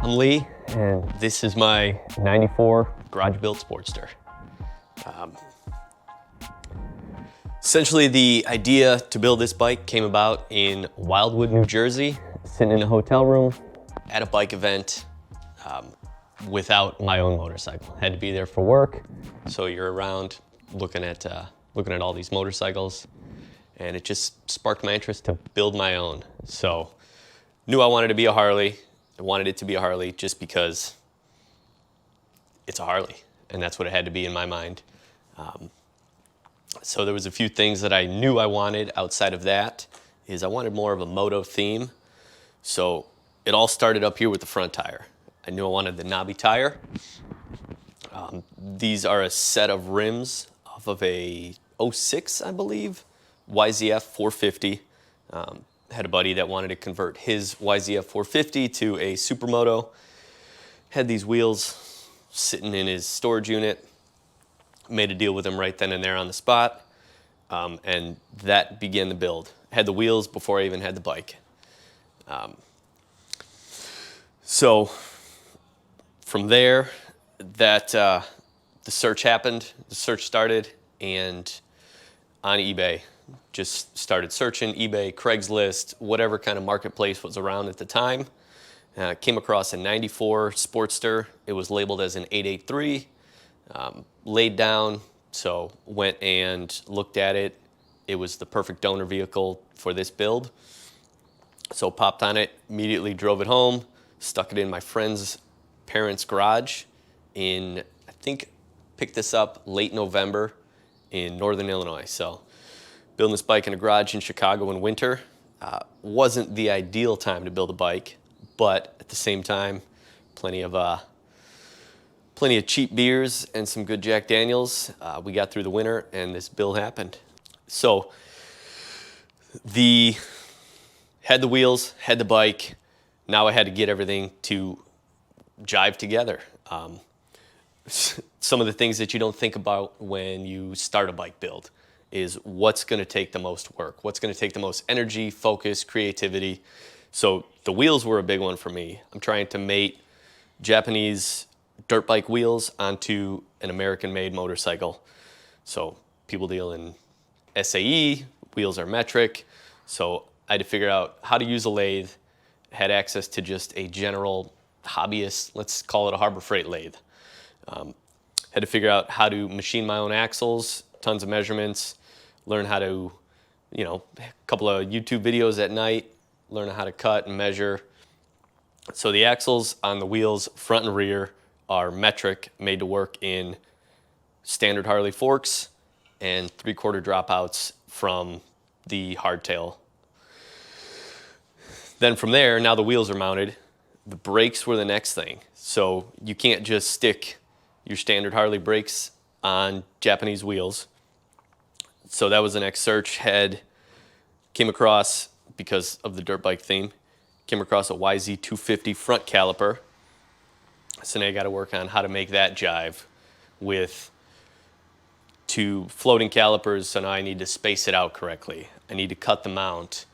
I'm Lee, and this is my 94 garage-built Sportster. Essentially, the idea to build this bike came about in Wildwood, New Jersey, sitting in a hotel room at a bike event without my own motorcycle. Had to be there for work, so you're around looking at all these motorcycles, and it just sparked my interest to build my own. So, knew I wanted to be a Harley. I wanted it to be a Harley just because it's a Harley, and that's what it had to be in my mind. So there was a few things that I knew I wanted outside of that. I wanted more of a moto theme. So it all started up here with the front tire. I knew I wanted the knobby tire. These are a set of rims off of a '06, I believe, YZF 450. Had a buddy that wanted to convert his YZF 450 to a supermoto. Had these wheels sitting in his storage unit. Made a deal with him right then and there on the spot, and that began the build. Had the wheels before I even had the bike. So from there, the search happened. The search started, and on eBay, just started searching eBay, Craigslist, whatever kind of marketplace was around at the time. Came across a 94 Sportster. It was labeled as an 883. Laid down, so went and looked at it. It was the perfect donor vehicle for this build. So popped on it, immediately drove it home, stuck it in my friend's parents' garage I think picked this up late November in Northern Illinois. So building this bike in a garage in Chicago in winter wasn't the ideal time to build a bike, but at the same time, plenty of cheap beers and some good Jack Daniels. We got through the winter and this build happened. So had the wheels, had the bike. Now I had to get everything to jive together. Some of the things that you don't think about when you start a bike build is what's gonna take the most work, what's gonna take the most energy, focus, creativity. So the wheels were a big one for me. I'm trying to mate Japanese dirt bike wheels onto an American-made motorcycle. So people deal in SAE, wheels are metric. So I had to figure out how to use a lathe, had access to just a general hobbyist, let's call it a Harbor Freight lathe. Had to figure out how to machine my own axles, tons of measurements, learn how to, a couple of YouTube videos at night, learn how to cut and measure. So the axles on the wheels, front and rear, are metric, made to work in standard Harley forks and 3/4 dropouts from the hardtail. Then from there, now the wheels are mounted. The brakes were the next thing. So you can't just stick your standard Harley brakes on Japanese wheels. So that was the next search. Came across, because of the dirt bike theme, came across a YZ 250 front caliper. So now I got to work on how to make that jive with two floating calipers. So now I need to space it out correctly. I need to cut the mount.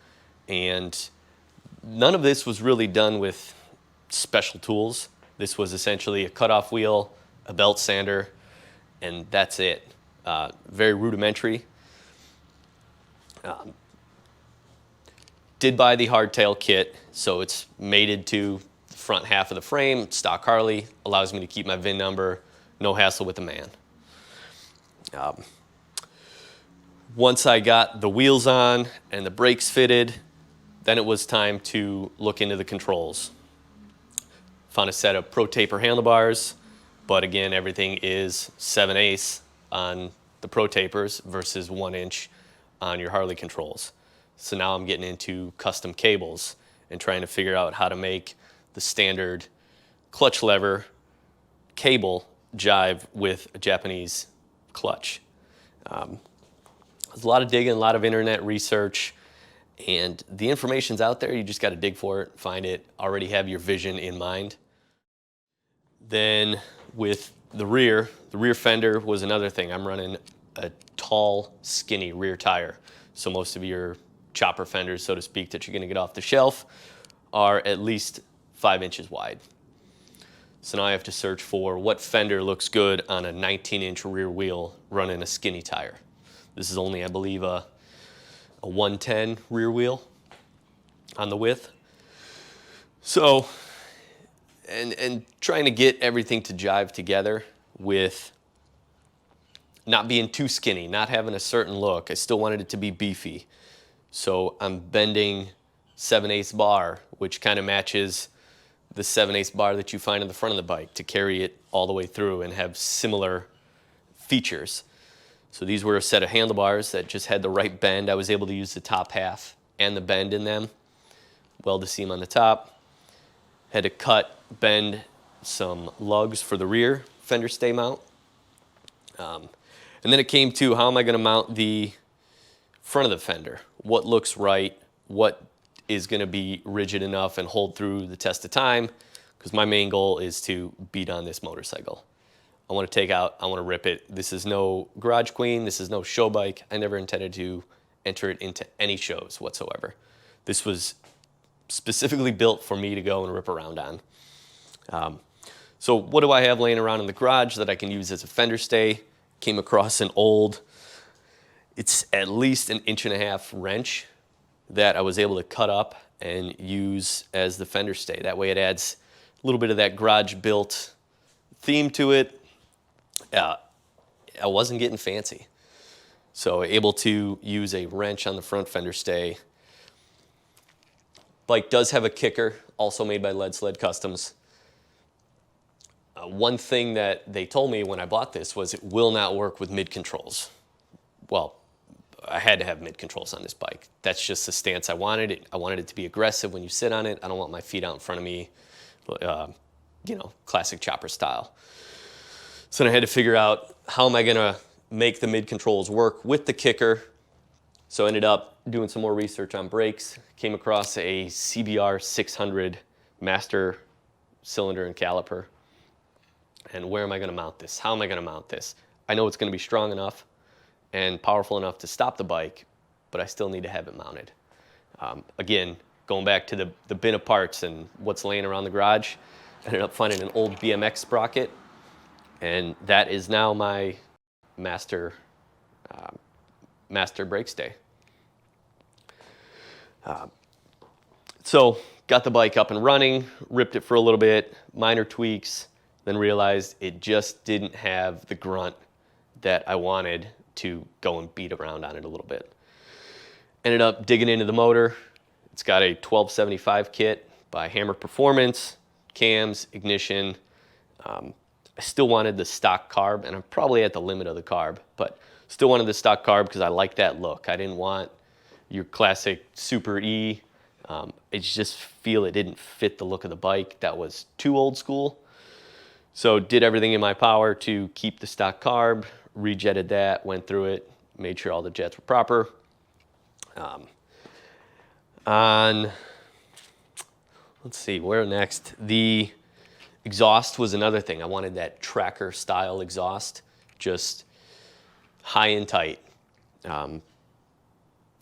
And none of this was really done with special tools. This was essentially a cutoff wheel, a belt sander, and that's it. Very rudimentary. Did buy the hardtail kit, so it's mated to front half of the frame, stock Harley, allows me to keep my VIN number, no hassle with the man. Once I got the wheels on and the brakes fitted, then it was time to look into the controls. Found a set of Pro Taper handlebars, but again, everything is 7/8 on the Pro Tapers versus 1" on your Harley controls. So now I'm getting into custom cables and trying to figure out how to make the standard clutch lever cable jive with a Japanese clutch. There's a lot of digging, a lot of internet research, and the information's out there. You just got to dig for it, find it, already have your vision in mind. Then with the rear fender was another thing. I'm running a tall, skinny rear tire. So most of your chopper fenders, so to speak, that you're going to get off the shelf are at least 5 inches wide. So now I have to search for what fender looks good on a 19-inch rear wheel running a skinny tire. This is only, I believe, a 110 rear wheel on the width. So, and trying to get everything to jive together with not being too skinny, not having a certain look. I still wanted it to be beefy. So I'm bending 7/8 bar, which kind of matches the 7/8 bar that you find in the front of the bike to carry it all the way through and have similar features. So these were a set of handlebars that just had the right bend. I was able to use the top half and the bend in them. Weld the seam on the top. Had to cut, bend some lugs for the rear fender stay mount. And then it came to, how am I going to mount the front of the fender? What looks right? What is going to be rigid enough and hold through the test of time? Because my main goal is to beat on this motorcycle. I want to take out, I want to rip it. This is no garage queen. This is no show bike. I never intended to enter it into any shows whatsoever. This was specifically built for me to go and rip around on. So what do I have laying around in the garage that I can use as a fender stay? Came across an old, it's at least 1.5 inch wrench that I was able to cut up and use as the fender stay. That way it adds a little bit of that garage built theme to it. I wasn't getting fancy. So able to use a wrench on the front fender stay. Bike does have a kicker, also made by Lead Sled Customs. One thing that they told me when I bought this was it will not work with mid controls. Well, I had to have mid controls on this bike. That's just the stance I wanted it. I wanted it to be aggressive when you sit on it. I don't want my feet out in front of me, you know, classic chopper style. So then I had to figure out, how am I gonna make the mid controls work with the kicker? So I ended up doing some more research on brakes. Came across a CBR 600 master cylinder and caliper. And where am I gonna mount this? How am I gonna mount this? I know it's gonna be strong enough and powerful enough to stop the bike, but I still need to have it mounted. Again, going back to the bin of parts and what's laying around the garage, I ended up finding an old BMX sprocket, and that is now my master brake stay. So got the bike up and running, ripped it for a little bit, minor tweaks, then realized it just didn't have the grunt that I wanted to go and beat around on it a little bit. Ended up digging into the motor. It's got a 1275 kit by Hammer Performance, cams, ignition. I still wanted the stock carb, and I'm probably at the limit of the carb, but still wanted the stock carb because I like that look. I didn't want your classic Super E. I just feel it didn't fit the look of the bike. That was too old school. So did everything in my power to keep the stock carb, rejetted that, went through it, made sure all the jets were proper. Let's see, where next? The exhaust was another thing. I wanted that tracker style exhaust, just high and tight.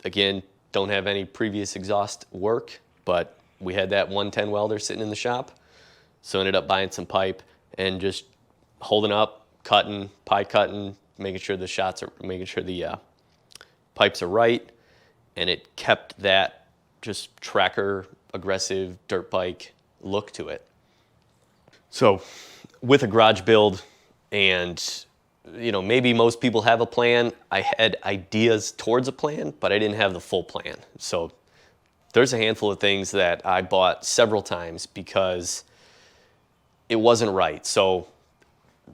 Again, don't have any previous exhaust work, but we had that 110 welder sitting in the shop. So ended up buying some pipe and just holding up, cutting, pie cutting, making sure the pipes are right. And it kept that just tracker, aggressive dirt bike look to it. So with a garage build, and you know, maybe most people have a plan. I had ideas towards a plan, but I didn't have the full plan. So there's a handful of things that I bought several times because it wasn't right. So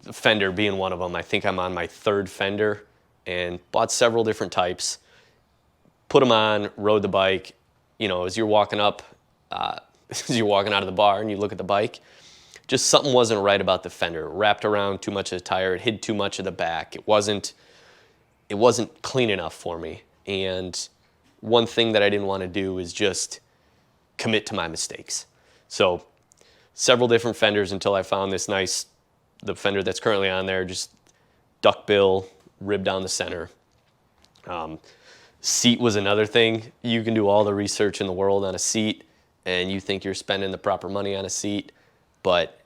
the fender being one of them. I think I'm on my 3rd fender and bought several different types, put them on, rode the bike. You know, as you're walking up, as you're walking out of the bar and you look at the bike, just something wasn't right about the fender. It wrapped around too much of the tire. It hid too much of the back. It wasn't clean enough for me. And one thing that I didn't want to do is just commit to my mistakes. So several different fenders until I found this the fender that's currently on there, just duckbill, rib down the center. Seat was another thing. You can do all the research in the world on a seat and you think you're spending the proper money on a seat, but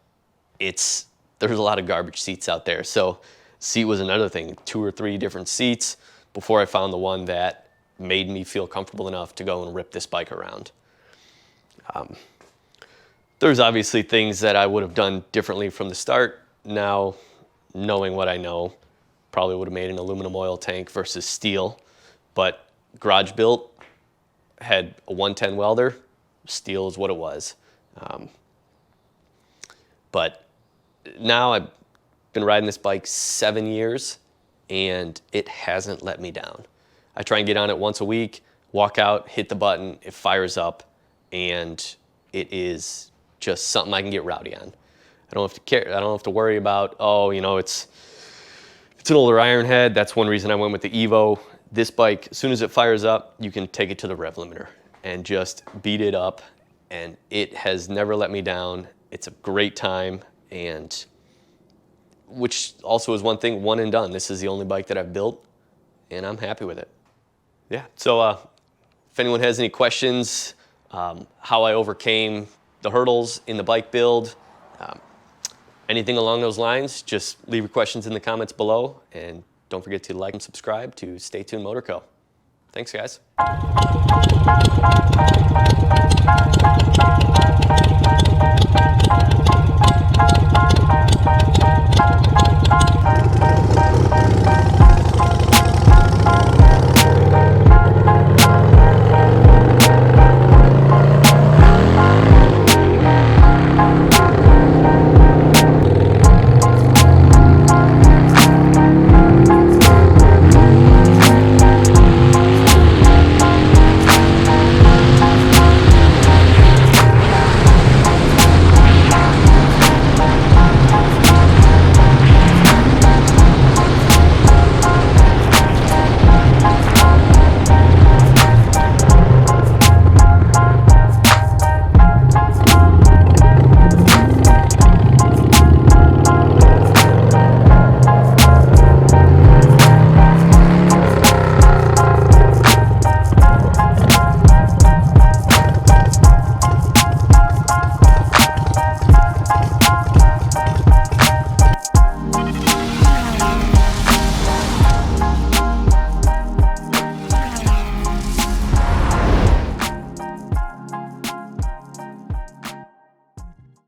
there's a lot of garbage seats out there. So seat was another thing, 2 or 3 different seats before I found the one that made me feel comfortable enough to go and rip this bike around. There's obviously things that I would have done differently from the start. Now, knowing what I know, probably would have made an aluminum oil tank versus steel, but garage built, had a 110 welder, steel is what it was. But now I've been riding this bike 7 years and it hasn't let me down. I try and get on it once a week, walk out, hit the button, it fires up, and it is just something I can get rowdy on. I don't have to care. I don't have to worry about, oh, you know, it's an older iron head. That's one reason I went with the Evo. This bike, as soon as it fires up, you can take it to the rev limiter and just beat it up, and it has never let me down. It's a great time, and which also is one thing, one and done. This is the only bike that I've built, and I'm happy with it. Yeah, so if anyone has any questions, how I overcame the hurdles in the bike build, anything along those lines, just leave your questions in the comments below, and don't forget to like and subscribe to Stay Tuned Motor Co. Thanks, guys.